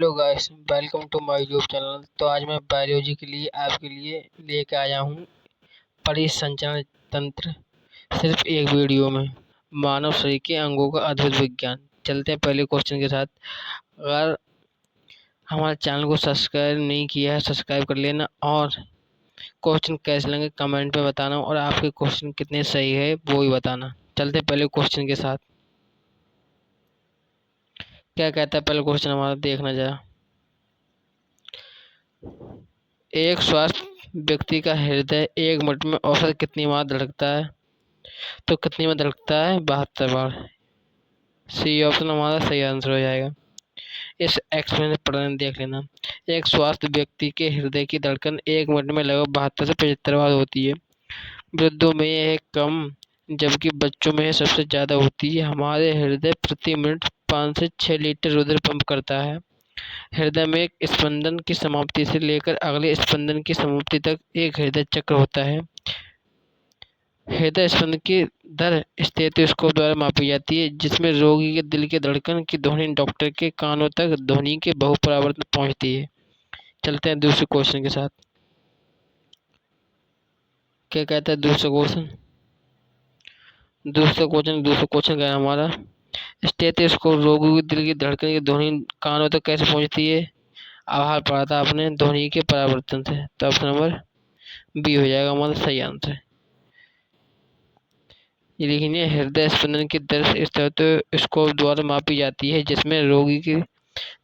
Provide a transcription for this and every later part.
Hello guys, welcome to my YouTube channel. तो आज मैं बायोलॉजी के लिए आपके लिए लेके आया हूँ परिसंचरण तंत्र, सिर्फ एक वीडियो में मानव शरीर के अंगों का अद्भुत विज्ञान। चलते हैं पहले क्वेश्चन के साथ। अगर हमारे चैनल को सब्सक्राइब नहीं किया है, सब्सक्राइब कर लेना। और क्वेश्चन कैसे लगे कमेंट में बताना, और आपके क्वेश्चन कितने सही है वो भी बताना। चलते हैं पहले क्वेश्चन के साथ। क्या कहता है पहले क्वेश्चन हमारा, देखना जरा। एक स्वस्थ व्यक्ति का हृदय 1 मिनट में औसत कितनी बार धड़कता है? तो कितनी बार धड़कता है? 72 बार। सी ऑप्शन हमारा सही आंसर हो जाएगा। इस एक्सपेरिमेंट पढ़ने देख लेना। एक स्वस्थ व्यक्ति के हृदय की धड़कन 1 मिनट में लगभग 72 से 75 बार होती है। वृद्धों में यह कम, जबकि बच्चों में यह सबसे ज्यादा होती है। हमारे हृदय प्रति मिनट 5 से 6 लीटर रुधिर पंप करता है। हृदय में एक स्पंदन की समाप्ति से लेकर अगले स्पंदन की समाप्ति तक एक हृदय चक्र होता है। हृदय स्पंदन की दर स्टेथोस्कोप द्वारा मापी जाती है, जिसमें रोगी के दिल की धड़कन की ध्वनि डॉक्टर के कानों तक ध्वनि के बहुपरावर्तन पहुंचती है। चलते हैं दूसरे क्वेश्चन के साथ। क्या कहता है दूसरा क्वेश्चन? दूसरा क्वेश्चन क्या है हमारा? स्टेथोस्कोप रोगी के दिल की धड़कन की ध्वनि कानों तक कैसे पहुंचती है? आभार पढ़ा था आपने, ध्वनि के परावर्तन से। तो ऑप्शन नंबर बी हो जाएगा हमारा सही आंसर। ये देखिए, हृदय स्पंदन की दर स्टेथोस्कोप द्वारा मापी जाती है, जिसमें रोगी की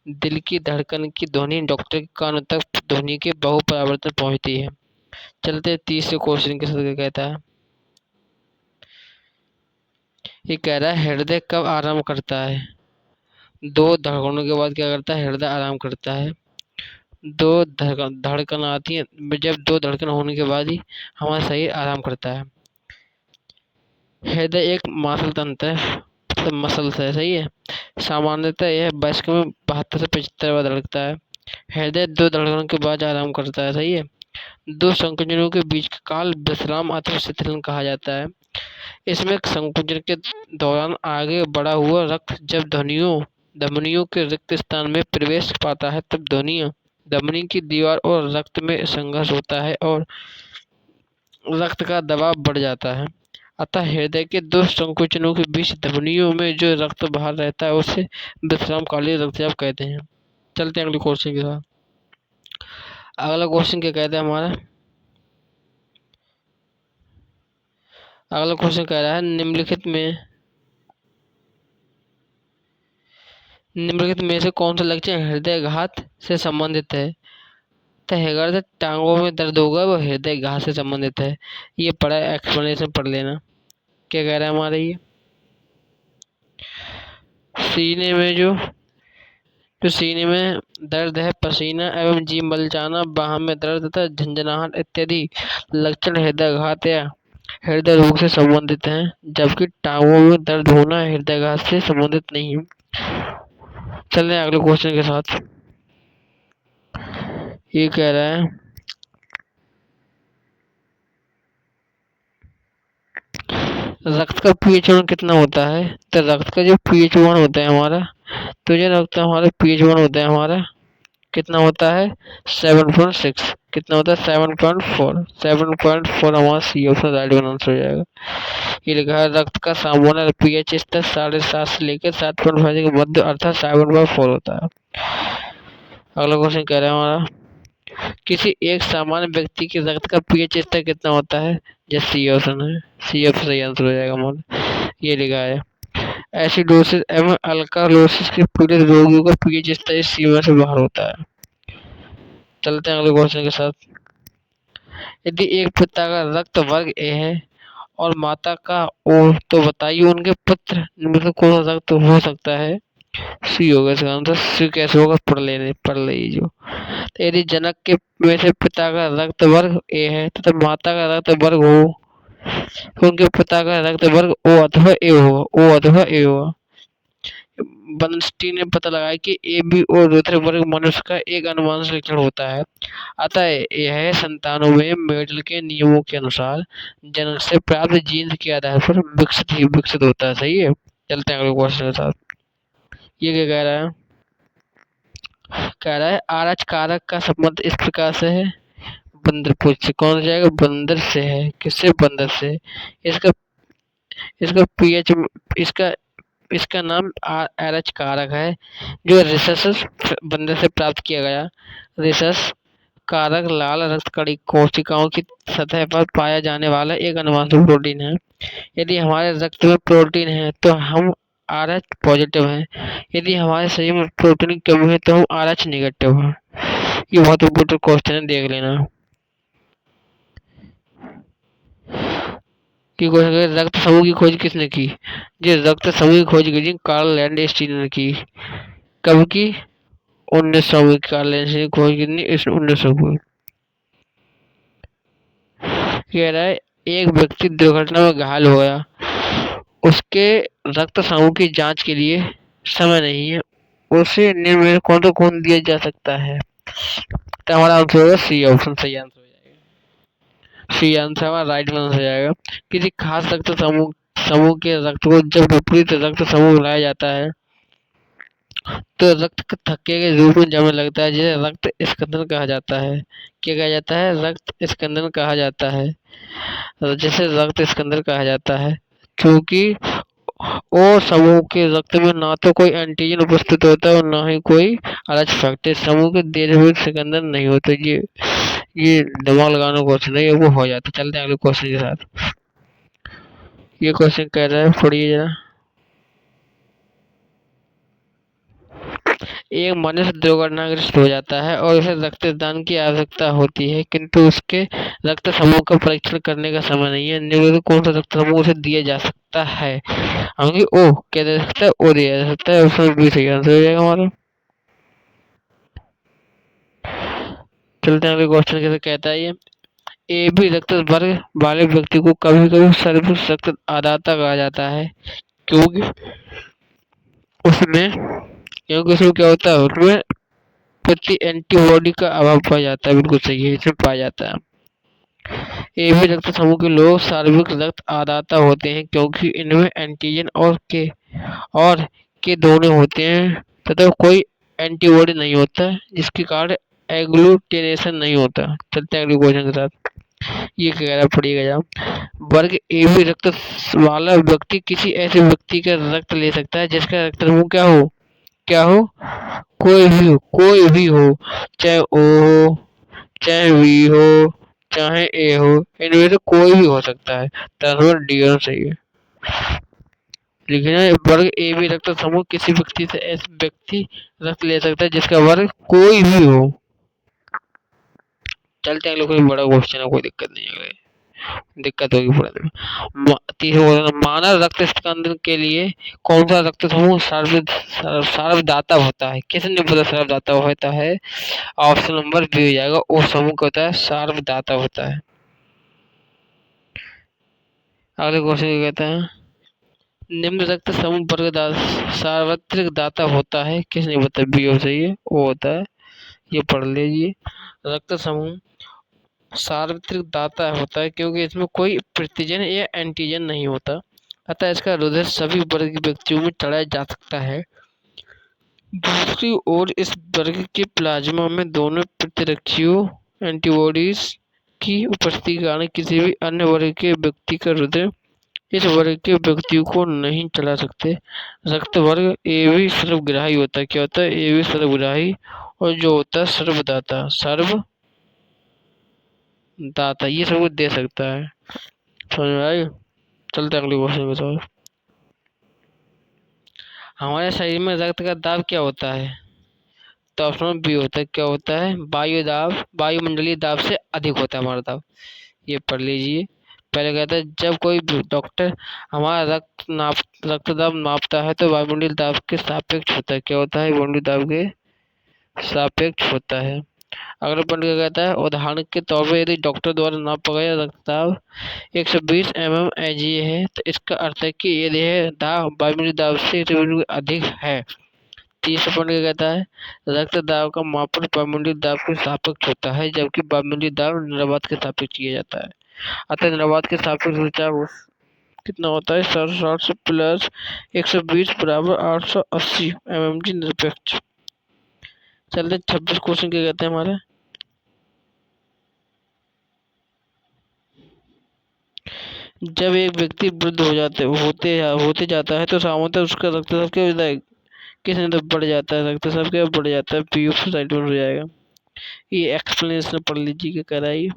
दिल की धड़कन की ध्वनि डॉक्टर के कानों तक ध्वनि के बहुपरावर्तन पहुंचती है। चलते तीसरे क्वेश्चन के साथ। क्या कहता है? ये कह रहा है हृदय कब आराम करता है? दो धड़कनों के बाद क्या करता है? हृदय आराम करता है। दो धड़कन आती है, जब दो धड़कन होने के बाद ही हमारा शरीर आराम करता है। हृदय एक मांसल तंत्र है, मतलब मसल्स है, सही है। सामान्यतः यह वयस्क में 72 से 75 बार धड़कता है। हृदय दो धड़कनों के बाद आराम करता है, सही है। दो संकुचनों के बीच का काल विश्राम अथवा शिथिलन कहा जाता है। इसमें संकुचन के दौरान आगे बढ़ा हुआ रक्त जब धमनियों के रिक्त स्थान में प्रवेश पाता है, तब धमनी की दीवार और रक्त में संघर्ष होता है और रक्त का दबाव बढ़ जाता है। अतः हृदय के दो संकुचनों के बीच धमनियों में जो रक्त बाहर रहता है उसे विश्रामकालीन रक्तचाप कहते हैं। चलते हैं अगले क्वेश्चन के साथ। अगला क्वेश्चन क्या कहता है हमारा? अगला क्वेश्चन कह रहा है निम्नलिखित में से कौन सा लक्षण हृदयघात से संबंधित है? तो हृदय टांगों में दर्द होगा, वो हृदयघात से संबंधित है। ये पढ़ा, एक्सप्लेनेशन पढ़ लेना। क्या कह रहा है हमारा? ये सीने में जो सीने में दर्द है, पसीना एवं जी मलचाना, बाह में दर्द तथा झंझनाहट इत्यादि लक्षण हृदयघात या हृदय रोग से संबंधित हैं, जबकि टांगों में दर्द होना हृदयघात से संबंधित नहीं है। चलिए अगले क्वेश्चन के साथ। ये कह रहा है रक्त का पीएच वन कितना होता है? तो रक्त का जो पीएच वन होता है हमारा, तो जो रक्त हमारा पीएच वन होता है हमारा कितना होता है? 7.6। कितना होता है? 7.4। 7.4 हमारा सी ऑप्शन राइट आंसर हो जाएगा। ये लिखा है रक्त का सामान्य पीएच स्तर 7.5 से लेकर 7.5 के मध्य अर्थात 7.4 होता है। अगला क्वेश्चन कह रहा है हमारा किसी एक सामान्य व्यक्ति के रक्त का पीएच स्तर कितना होता है? जैसे सी ऑप्शन है, सी ऑप्शन सही आंसर हो जाएगा हमारा। ये लिखा है एसिडोसिस एवं अल्कालोसिस के पीड़ित रोगियों का पीएच स्तर इस सीमा से बाहर होता है। चलते हैं अगले क्वेश्चन के साथ। यदि एक पिता का रक्त वर्ग ए है और माता का ओ, तो बताइए उनके पुत्र निम्नलिखित में कौन सा रक्त हो सकता है? सी होगा इसका आंसर। सी कैसे होगा? पढ़ लीजिए। तो यदि जनक के में से पिता का रक्त वर्ग ए है तथा माता का रक्त वर्ग हो, तो उनके पिता का रक्त वर्ग ओ अथवा ए होगा। बर्नस्टीन ने पता लगाया कि ए बी और दूसरे वर्ग मनुष्य का एक अनुवांशिक लक्षण होता है। अतः यह संतानों में मेडल के नियमों के अनुसार जनक से प्राप्त जीन्स के आधार पर विकसित होता है, सही है। चलते हैं अगले क्वेश्चन के साथ। ये क्या कह रहा है? कह रहा है आरएच कारक का संबंध इस प्रकार से है, बंदर पूछ से कौन जाएगा, बंदर से है, किससे, बंदर से। इसका इसका पीएच इसका इसका नाम आरएच कारक है, जो रिसस बंदर से प्राप्त किया गया। रिसस कारक लाल रक्त कणी कोशिकाओं की सतह पर पाया जाने वाला एक अनुवांशिक प्रोटीन है। यदि हमारे रक्त में प्रोटीन है तो हम आर एच पॉजिटिव हैं। यदि हमारे शरीर में प्रोटीन की कमी है तो हम आर एच नेगेटिव हैं। ये बहुत इंपॉर्टेंट क्वेश्चन है, देख लेना कि रक्त समूह की खोज किसने की। ये रक्त समूह की खोज की कार्ल लैंडस्टीन ने की। कब की? 1900 में कार्ल लैंडस्टीन ने खोज की 1900 को। कह रहा है एक व्यक्ति दुर्घटना में घायल हो गया, उसके रक्त समूह की जांच के लिए समय नहीं है, उसे निम्न में कौन सा खून दिया जा सकता है। तो हमारा आंसर होगा सी ऑप्शन, सही आंसर हो जाएगा। सी आंसर हमारा राइट आंसर हो जाएगा। किसी खास रक्त समूह समूह के रक्त को जब विपरीत रक्त समूह मिलाया जाता है तो रक्त के थक्के के रूप में जमने लगता है, जिसे रक्त स्कंदन कहा जाता है। क्या कहा जाता है? रक्त स्कंदन कहा जाता है, जिसे रक्त स्कंदन कहा जाता है, क्योंकि ओ समूह के रक्त में ना तो कोई एंटीजन उपस्थित होता है और ना ही कोई आरएच फैक्टर। समूह के दीर्घवृत्त स्कंदन नहीं होता। ये दिमाग लगाना क्वेश्चन है, ये वो हो जाता। चलते हैं अगले क्वेश्चन के साथ। ये क्वेश्चन कह रहा है, पढ़िए जरा। एक मनुष्य दुर्घटनाग्रस्त हो जाता है और उसे रक्तदान की आवश्यकता होती है, किंतु उसके रक्त समूह का परीक्षण करने का समय नहीं है। निम्नलिखित कौन सा रक्त समूह उसे दिया जा सकता है? हम ओ क्या दे सकता है? ओ दिया जा सकता है। ऑप्शन बी सही आंसर हो जाएगा हमारा। चलते हैं अगले क्वेश्चन के साथ। कहता है ये ए बी रक्त वर्ग वाले व्यक्ति को कभी कभी सर्वोत्कृष्ट रक्त आदाता कहा जाता है, क्योंकि उसमें क्योंकि उसमें क्या होता है, उसमें प्रति एंटीबॉडी का अभाव पाया जाता है। बिल्कुल सही है, इसमें पाया जाता है। ए बी रक्त समूह के लोग सार्वभौमिक रक्त आदाता होते हैं, क्योंकि इनमें एंटीजन और के दोनों होते हैं तथा कोई एंटीबॉडी नहीं होता, जिसके कारण एग्लूटिनेशन नहीं होता। चलते हैं अगले क्वेश्चन के साथ। ये कह रहा है, पढ़िएगा जरा। वर्ग ए बी रक्त वाला व्यक्ति किसी ऐसे व्यक्ति का रक्त ले सकता है जिसका रक्त समूह क्या हो, कोई भी हो, चाहे ओ हो, चाहे वी हो, चाहे ए हो, इनमें से कोई भी हो सकता है। तो डी सही है। लिखना है, वर्ग ए बी रक्त समूह किसी व्यक्ति से ऐसे व्यक्ति रक्त ले सकता है जिसका वर्ग कोई भी हो। चलते हैं, कोई बड़ा क्वेश्चन है, कोई दिक्कत नहीं है, दिक्कत होगी पूरा। तीसरा, मानव रक्त स्कंदन के लिए कौन सा रक्त समूह सर्वदाता होता है? किसने बोला सर्वदाता होता है? ऑप्शन नंबर बी हो जाएगा। वो समूह क्या होता है? सर्वदाता होता है। अगले क्वेश्चन क्या कहता है, निम्न रक्त समूह वर्ग सार्वत्रिक दाता होता है, किसने बताया? बी हो सही है, वो होता है। ये पढ़ लीजिए। रक्त समूह सार्वत्रिक दाता होता है क्योंकि इसमें कोई प्रतिजन या एंटीजन नहीं होता, अतः इसका हृदय सभी वर्ग के व्यक्तियों में चढ़ाया जा सकता है। दूसरी ओर इस वर्ग के प्लाज्मा में दोनों प्रतिरक्षियों एंटीबॉडीज की उपस्थिति के कारण किसी भी अन्य वर्ग के व्यक्ति का हृदय इस वर्ग के व्यक्तियों को नहीं चढ़ा सकते। रक्त वर्ग ए बी सर्वग्राही होता है। क्या होता है? ए बी सर्वग्राही, और जो होता है सर्वदाता, ये सब कुछ दे सकता है। समझ में आई? चलते अगले क्वेश्चन के साथ। हमारे शरीर में रक्त का दाब क्या होता है? तो ऑप्शन बी होता है। क्या होता है? वायुमंडलीय दाब से अधिक होता है हमारा दाब। ये पढ़ लीजिए। पहले कहता है, जब कोई डॉक्टर हमारा रक्तदाब नापता है तो वायुमंडलीय दाब के सापेक्ष होता है। क्या होता है? वायुमंडलीय दाब के सापेक्ष होता है। अगला पॉइंट क्या कहता है, उदाहरण के तौर पर यदि डॉक्टर द्वारा नापा गया रक्तदाब 120 mmHg है, तो इसका अर्थ है कि यदि यह दाब वायुमंडलीय दाब से अधिक है। तीसरा पॉइंट क्या कहता है, रक्त दाब का मापन वायुमंडलीय दाब के सापेक्ष होता है, जबकि वायुमंडलीय दाब निरापात के सापेक्ष किया जाता है। अतः निरापात के सापेक्ष विचार कितना होता है? 760 प्लस 120 बराबर 880 mmHg निरपेक्ष। चलते 26 क्वेश्चन क्या कहते हैं हमारे। जब एक व्यक्ति वृद्ध होते जाता है तो सामान्यतः उसका रक्तचाप क्या होता है, किस तरह बढ़ जाता है, रक्तचाप क्या बढ़ जाता है, पीयूष साइड में हो जाएगा। ये एक्सप्लेनेशन पढ़ लीजिए क्या कह रहा है ये।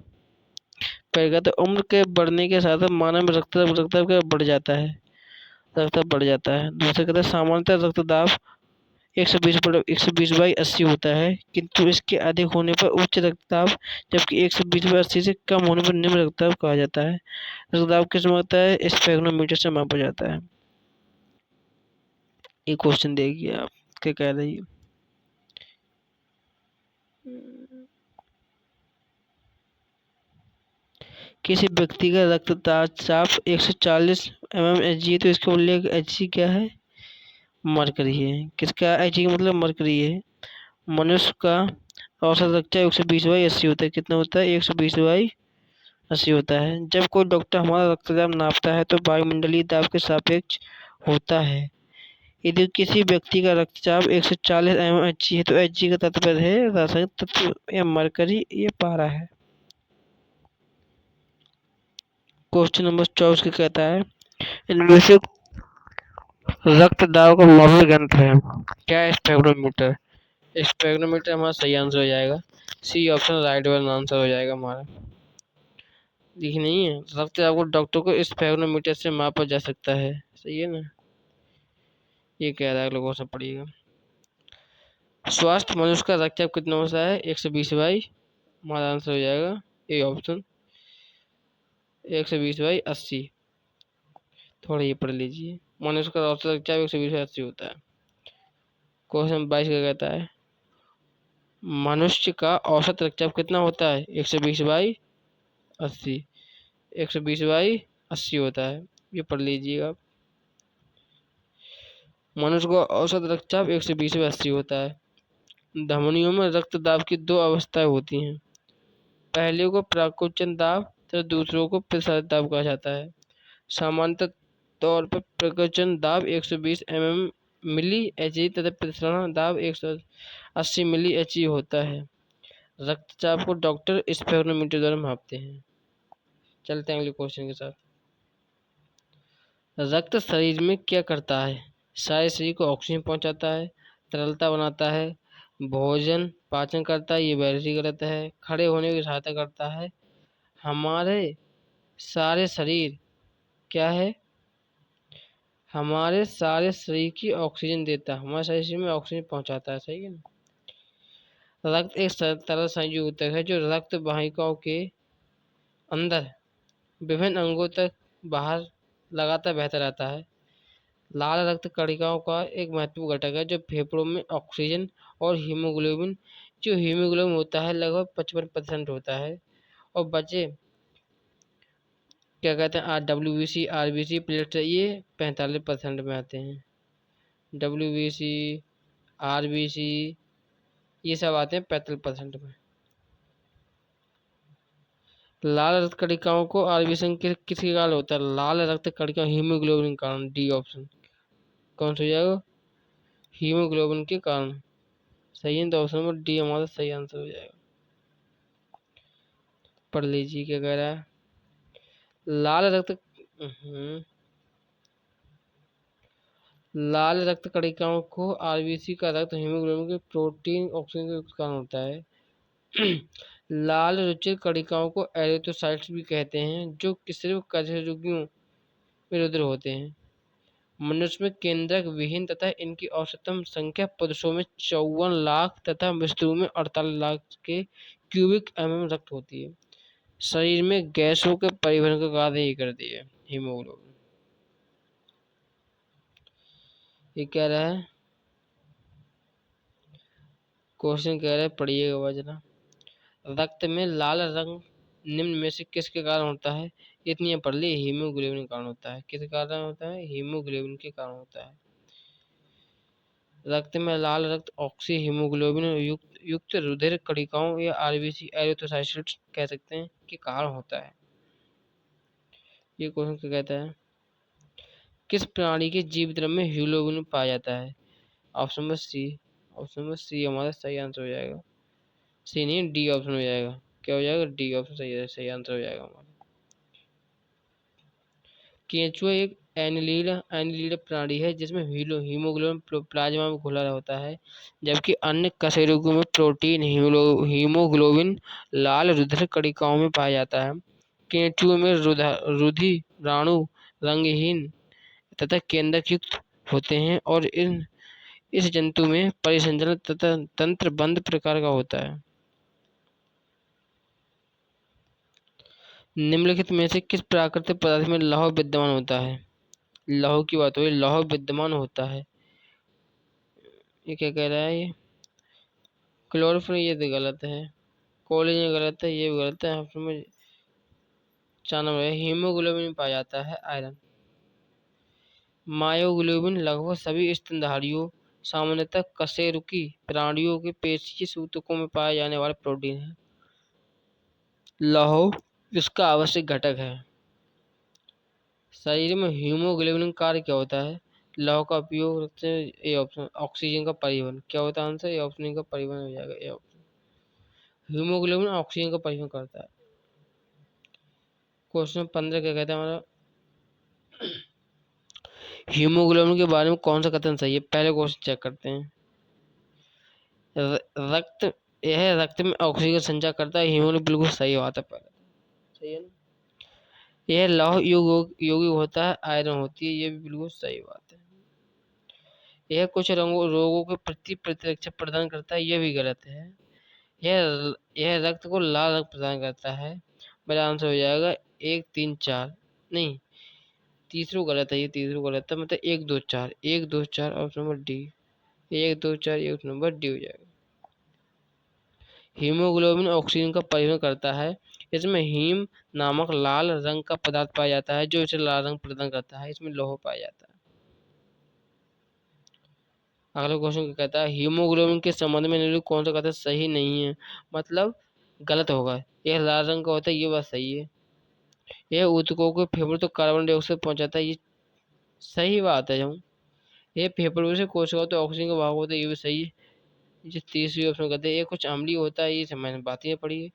पहले कहते हैं उम्र के बढ़ने के साथ मानव में रक्तचाप क्या बढ़ जाता है, रक्तचाप बढ़ जाता है। दूसरा कहते हैं सामान्यतः रक्तदाब 120/80 होता है, किंतु इसके अधिक होने पर उच्च रक्तदाब, जबकि 120/80 से कम होने पर निम्न रक्तदाब कहा जाता है। रक्तदाब किस में होता है, स्पेक्ट्रोमीटर से मापा जाता है। ये क्वेश्चन देखिए आप क्या कह रही है। किसी व्यक्ति का रक्तचाप 140 mmHg है तो इसका मूल्य Hg क्या है, मरकरी है। किसका Hg का मतलब मरकरी है। मनुष्य का औसत रक्तचाप 120/80 होता है, कितना होता है, 120/80 होता है। जब कोई डॉक्टर हमारा रक्तचाप नापता है तो वायुमंडलीय दाब के सापेक्ष होता है। यदि किसी व्यक्ति का रक्तचाप 140 mmHg है तो Hg का तात्पर्य है रासायनिक तत्व या मरकरी, ये पारा है। क्वेश्चन नंबर 24 क्या कहता है, इनमें से रक्त दाब का मापक यंत्र है क्या, स्पेक्ट्रोमीटर। स्पेक्ट्रोमीटर हमारा सही आंसर हो जाएगा। C option right one answer हो जाएगा हमारा। दिख नहीं है, रक्त दाब को डॉक्टर को स्पेक्ट्रोमीटर से मापा जा सकता है, सही है ना। ये कह रहा है, लोगों से पढ़िएगा। स्वास्थ्य मनुष्य का रक्तचाप कितना होता है, 120/, हमारा आंसर हो जाएगा ए ऑप्शन 120/80। थोड़ा ये पढ़ लीजिए, मनुष्य का औसत रक्तचाप 120/80 होता है। क्वेश्चन 22 का कहता है मनुष्य का औसत रक्तचाप कितना होता है, 120/80, 120/80 होता है। ये पढ़ लीजिएगा, मनुष्य का औसत रक्तचाप 120/80 होता है। धमनियों में रक्त दाब की दो अवस्थाएं होती हैं, पहले को प्राकोचन दाब तथा दूसरों को प्रसारित दाब कहा जाता है। सामान्यतः तौर पर प्राकोचन दाब 120 मिली एचजी तथा प्रसारण दाब 180 मिली एचजी होता है। रक्तचाप को डॉक्टर स्पेक्ट्रोमीटर द्वारा मापते हैं। चलते हैं अगले क्वेश्चन के साथ। रक्त शरीर में क्या करता है, सारे शरीर को ऑक्सीजन पहुंचाता है, तरलता बनाता है, भोजन पाचन करता है, ये वैसे गलत है, खड़े होने की सहायता करता है, हमारे सारे शरीर क्या है, हमारे सारे शरीर की ऑक्सीजन देता है, हमारे सारे शरीर में ऑक्सीजन पहुंचाता है, सही है ना। रक्त एक तरल संयुग ऊतक है जो रक्त वाहिकाओं के अंदर विभिन्न अंगों तक बाहर लगातार बहता रहता है। लाल रक्त कणिकाओं का एक महत्वपूर्ण घटक है जो फेफड़ों में ऑक्सीजन और हीमोग्लोबिन, जो हीमोग्लोबिन होता है लगभग 55% होता है, और बचे क्या कहते हैं WBC RBC प्लेट, ये 45% में आते हैं। WBC RBC ये सब आते हैं 45% में। लाल रक्त कणिकाओं को आरबीसी किसके कारण होता है, लाल रक्त कणिका हीमोग्लोबिन के कारण, डी ऑप्शन कौन सा हो जाएगा, हीमोग्लोबिन के कारण, सही है। तो ऑप्शन नंबर डी हमारा सही आंसर हो जाएगा। पढ़ लीजिए क्या कह रहा है। लाल रक्त लाल रक्त कणिकाओं को आरबीसी का रक्त हीमोग्लोबिन के प्रोटीन ऑक्सीजन के कारण होता है। लाल रुचित कणिकाओं को एरिथ्रोसाइट्स भी कहते हैं, जो कि सिर्फ कशेरुकियों में रुद्र होते हैं। मनुष्य में केंद्रक विहीन तथा इनकी औसतम संख्या पुरुषों में 54 लाख तथा स्त्रियों में 48 लाख के क्यूबिक रक्त होती है। शरीर में गैसों के परिवहन का कार्य ही करती है हीमोग्लोबिन। ये कह रहा है, क्वेश्चन कह रहा है पढ़िएगा वजना। रक्त में लाल रंग निम्न में से किसके कारण होता है, इतनी पढ़ ली, हीमोग्लोबिन के कारण होता है। किस कारण होता है, हीमोग्लोबिन के कारण होता है। रक्त में लाल रक्त ऑक्सी हीमोग्लोबिन युक्त रुधिर कणिकाओं या आरबीसी एरिथ्रोसाइट्स कह सकते हैं कि कारण होता है। ये क्वेश्चन क्या कहता है, किस प्राणी के जीव द्रव्य में हीमोग्लोबिन पाया जाता है, option number C option number C हमारा सही आंसर हो जाएगा। सी नहीं, डी ऑप्शन हो जाएगा। क्या हो जाएगा? डी ऑप्शन सही आंसर हो जाएगा हमारा। केंचुआ एक एनिलीड प्राणी है जिसमें हीमोग्लोबिन प्लाज्मा में घुला होता है, जबकि अन्य कशेरुकों में प्रोटीन हीमोग्लोबिन लाल रुधिर कणिकाओं में पाया जाता है। केंचुए में रुधिराणु रंगहीन तथा केंद्रक युक्त होते हैं और इस जंतु में परिसंचरण तथा तंत्र बंद प्रकार का होता है। निम्नलिखित में से किस प्राकृतिक पदार्थ में लौह विद्यमान होता है? लौह की बात हो रही, लौह विद्यमान होता है। ये क्या कह रहा है? ये क्लोरोफिल, ये तो गलत है। कोलेजन गलत है, ये भी गलत है। ऑप्शन में 4 नंबर है, हीमोग्लोबिन पाया जाता है आयरन। मायोग्लोबिन लगभग सभी स्तनधारियों, सामान्यतः कशेरुकी प्राणियों के पेशीय सूतकों में पाए जाने वाला प्रोटीन है। लौह इसका आवश्यक घटक है। शरीर में हीमोग्लोबिन कार्य क्या होता है? लौह का उपयोग रखते हैं। ए ऑप्शन, ऑक्सीजन का परिवहन। क्या होता है आंसर? ए ऑप्शन का परिवहन हो जाएगा। ए ऑप्शन, हीमोग्लोबिन ऑक्सीजन का परिवहन करता है। क्वेश्चन 15 क्या कहता है हमारा? हीमोग्लोबिन के बारे में कौन सा कथन सही है? पहले क्वेश्चन चेक करते हैं। रक्त, यह रक्त में ऑक्सीजन का संचार करता है। हीमोग्लोबिन बिल्कुल सही बात है, पहले सही है ना। यह लौह यौगिक होता है, आयरन होती है। ये भी बिल्कुल सही बात है। यह कुछ रोगों के प्रति प्रतिरक्षा प्रदान करता है। यह भी गलत है। यह रक्त को लाल रंग प्रदान करता है। मेरा आंसर हो जाएगा 1, 3, 4। नहीं, तीसरा गलत है। ये तीसरा गलत है, मतलब 1, 2, 4। 1, 2, 4 ऑप्शन नंबर डी। 1, 2, 4 ये ऑप्शन नंबर डी हो जाएगा। हीमोग्लोबिन ऑक्सीजन का परिवहन करता है। इसमें हीम नामक लाल रंग का पदार्थ पाया जाता है जो इसे लाल रंग प्रदान करता है। इसमें लौह पाया जाता है। अगला क्वेश्चन क्या कहता है? हीमोग्लोबिन के संबंध में निम्नलिखित कौन सा कथन सही नहीं है? मतलब गलत होगा। यह लाल रंग का होता है, ये बात सही है। यह ऊतकों के फेफड़े तो कार्बन डाइऑक्साइड पहुंचाता है, ये सही बात है। हम ये फेफड़ों से कोशिका तो ऑक्सीजन का भाग होता है, ये भी सही है। जो तीसरी ऑप्शन कहते हैं ये कुछ अम्लीय होता है, ये मैंने बात ही पढ़ी है।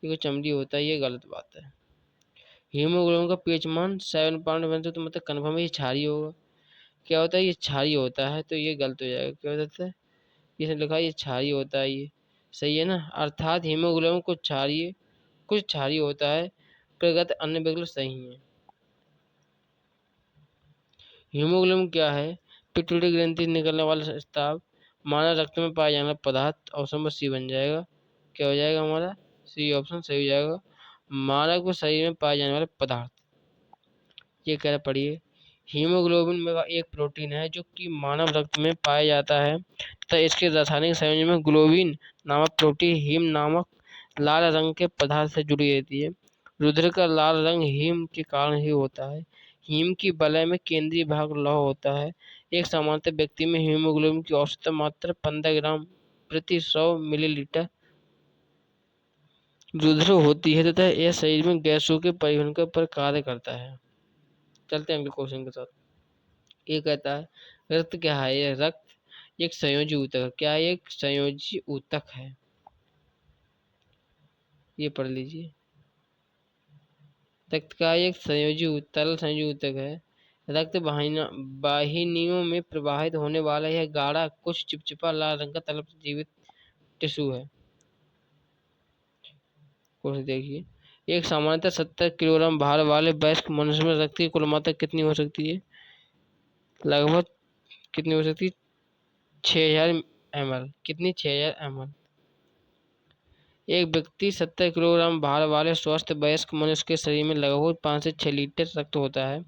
ये कुछ अम्लीय होता है, ये गलत बात है। हीमोग्लोबिन का पीएच मान 7.1 से तो मतलब कन्फर्म है ये क्षारीय होगा। क्या होता है? ये क्षारीय होता है, तो ये गलत हो जाएगा। क्या होता है? इसने लिखा है ये क्षारीय होता है, ये सही है ना। अर्थात हीमोग्लोबिन कुछ क्षारीय होता है, प्रगत अन्य विकल्प सही है। हीमोग्लोबिन क्या है? पिट्यूटरी ग्रंथि से निकलने वाला स्राव, मानव रक्त में पाया जाने वाला पदार्थ। ऑप्शन नंबर सी बन जाएगा। क्या हो जाएगा हमारा? सी ऑप्शन सही हो जाएगा। मानव के शरीर में पाए जाने वाले पदार्थ, ये कह रहे पढ़िए। हीमोग्लोबिन में एक प्रोटीन है जो कि मानव रक्त में पाया जाता है तथा इसके रासायनिक संयोजन में ग्लोबिन नामक प्रोटीन हीम नामक लाल रंग के पदार्थ से जुड़ी रहती है। रुधिर का लाल रंग हीम के कारण ही होता है। हीम की वलय में केंद्रीय भाग लौह होता है। एक सामान्य व्यक्ति में हीमोग्लोबिन की औसत मात्रा 15 ग्राम प्रति 100 मिलीलीटर रुधिर होती है तथा यह शरीर में गैसों के परिवहन के पर कार्य करता है। चलते हैं अगले क्वेश्चन के साथ। ये कहता है रक्त क्या है? ये रक्त एक संयोजी ऊतक है। क्या एक संयोजी ऊतक है? ये पढ़ लीजिए। रक्त का एक तरल संयोजी ऊतक है। रक्त वाहिनियों में प्रवाहित होने वाला यह गाढ़ा कुछ चिपचिपा लाल रंग का तरल जीवित टिश्यू है। कुछ देखिए, एक सामान्यतः 70 किलोग्राम भार वाले वयस्क मनुष्य में रक्त की कुल मात्रा कितनी हो सकती है? लगभग कितनी हो सकती है? 6000 ml। कितनी? 6000 ml। एक व्यक्ति 70 किलोग्राम भार वाले स्वस्थ वयस्क मनुष्य के शरीर में लगभग 5 से 6 लीटर रक्त होता है,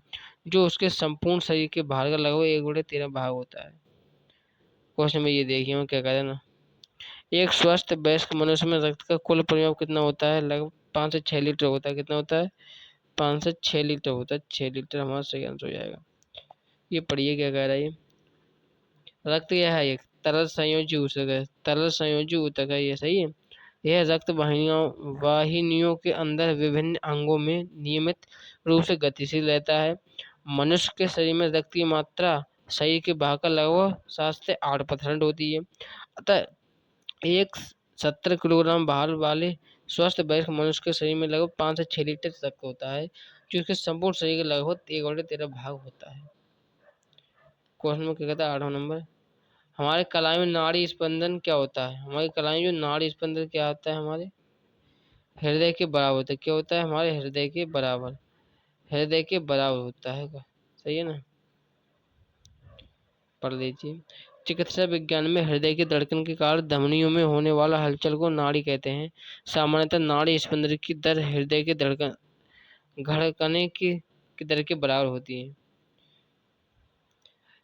जो उसके संपूर्ण शरीर के भार का लगभग 1/13 भाग होता है। क्वेश्चन में ये देखिए हम क्या करें ना। एक स्वस्थ वयस्क मनुष्य में रक्त का कुल परिमाण कितना होता है? लगभग 5 से 6 लीटर होता है। कितना होता है? 5 से 6 लीटर होता है। 6 लीटर हमारा सही आंसर हो जाएगा। ये पढ़िए क्या कह रहा है। रक्त यह है एक तरल संयोजी ऊतक है। तरल संयोजी ऊतक है, ये सही है। यह रक्त वाहिनियों के अंदर विभिन्न अंगों में नियमित रूप से गतिशील रहता है। मनुष्य के शरीर में रक्त की मात्रा शरीर के भाग का लगभग 7 से 8% होती है। अतः एक 70 किलोग्राम भार वाले स्वस्थ वयस्क मनुष्य के शरीर में लगभग 5 से 6 लीटर तक होता है, जो उसके संपूर्ण शरीर का लगभग 1/13 भाग होता है। क्वेश्चन में क्या कहता है 8वां नंबर, हमारे कलाई में नाड़ी स्पंदन क्या होता है? हमारी कलाई में जो नाड़ी स्पंदन क्या होता है? हमारे हृदय के बराबर होता है। क्या होता है? हमारे हृदय के बराबर, हृदय के बराबर होता है। सही है ना, पढ़ लीजिए। चिकित्सा विज्ञान में हृदय की धड़कन के कारण धमनियों में होने वाला हलचल को नाड़ी कहते हैं। सामान्यतः नाड़ी स्पंदन की दर हृदय की धड़कने की दर के बराबर होती है।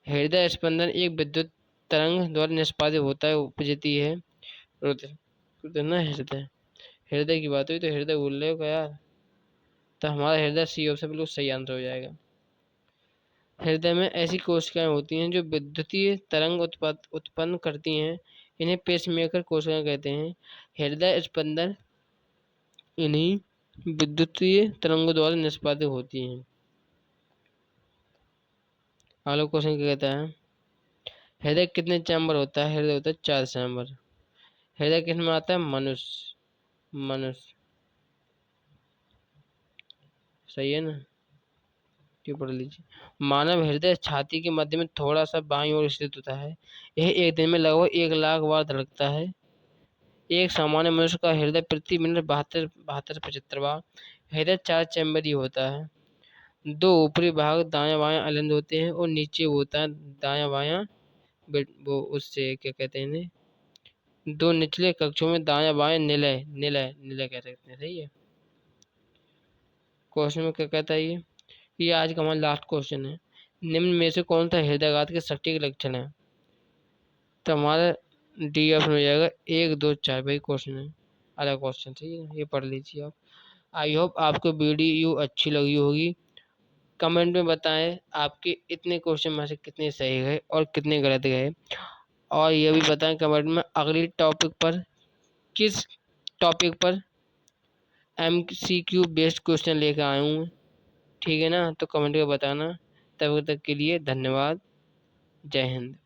हृदय स्पंदन एक विद्युत तरंग द्वारा निष्पादित होता है, उपजती है। ना हृदय, हृदय की बात हुई तो हृदय भूल रहे हो क्या यार? तो हमारा हृदय सी ऑप्शन बिल्कुल सही आंसर हो जाएगा। हृदय में ऐसी कोशिकाएं होती हैं जो विद्युतीय तरंग उत्पन्न करती हैं, इन्हें पेसमेकर कोशिकाएं कहते हैं। हृदय स्पंदन इन्हीं विद्युतीय तरंगों द्वारा निष्पादित होती हैं। अगला क्वेश्चन क्या कहता है, हृदय कितने चैम्बर होता है? हृदय होता है 4 चैम्बर। हृदय किस में आता है? मनुष्य। सही है ना, क्यों पढ़ लीजिए। मानव हृदय छाती के मध्य में थोड़ा सा बाईं ओर स्थित होता है। यह एक दिन में लगभग 1 लाख बार धड़कता है। एक सामान्य मनुष्य का हृदय प्रति मिनट 72 से 75 बार। हृदय 4 चैम्बर ही होता है। दो ऊपरी भाग दायां बायां अलग होते हैं और नीचे वो होता है दायां बायां, वो उससे क्या कहते हैं इन्हें, दो निचले कक्षों में दायां बायां निलय निलय निलय कह सकते हैं। सही है। क्वेश्चन में क्या कहता है ये आज का हमारा लास्ट क्वेश्चन है। निम्न में से कौन सा हृदयाघात के सटीक लक्षण है? तो हमारा डी ऑप्शन हो जाएगा 1 2 4। भाई क्वेश्चन है, अलग क्वेश्चन। सही है, ये पढ़ लीजिए आप। आई होप आपको वीडियो अच्छी लगी होगी। कमेंट में बताएं आपके इतने क्वेश्चन में से कितने सही गए और कितने गलत गए, और ये भी बताएं कमेंट में अगली टॉपिक पर किस टॉपिक पर MCQ बेस्ड क्वेश्चन लेकर आया हूँ। ठीक है ना, तो कमेंट में बताना। तब तक के लिए धन्यवाद। जय हिंद।